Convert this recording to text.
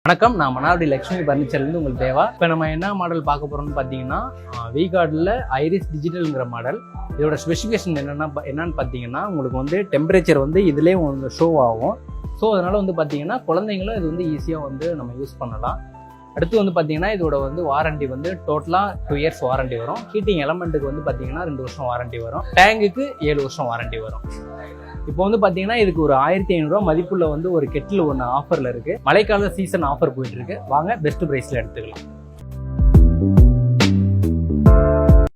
வணக்கம், நான் மன்னார்குடி லக்ஷ்மி பர்னிச்சர்லேருந்து உங்களுக்கு தேவா. இப்போ நம்ம என்ன மாடல் பார்க்க போகிறோம்னு பார்த்தீங்கன்னா V-Guardல ஐரிஸ் டிஜிட்டல்ங்கிற மாடல். இதோட ஸ்பெசிஃபிகேஷன் என்னன்னு பார்த்தீங்கன்னா உங்களுக்கு வந்து டெம்பரேச்சர் வந்து இதுலேயே வந்து ஷோ ஆகும். ஸோ அதனால் வந்து பார்த்தீங்கன்னா குழந்தைங்களும் இது வந்து ஈஸியாக வந்து நம்ம யூஸ் பண்ணலாம். அடுத்து வந்து பார்த்தீங்கன்னா இதோட வந்து வாரண்டி வந்து டோட்டலாக 2 இயர்ஸ் வாரண்டி வரும். ஹீட்டிங் எலமெண்ட்டுக்கு வந்து பார்த்தீங்கன்னா 2 வருஷம் வாரண்டி வரும். டேங்குக்கு 7 வருஷம் வாரண்டி வரும். இப்போ வந்து பார்த்தீங்கன்னா இதுக்கு ஒரு 1500 மதிப்புள்ள வந்து ஒரு கெட்டில் ஒன்று ஆஃபரில் இருக்குது. மழைக்கால சீசன் ஆஃபர் போயிட்டு இருக்கு. வாங்க பெஸ்ட் ப்ரைஸில் எடுத்துக்கலாம்.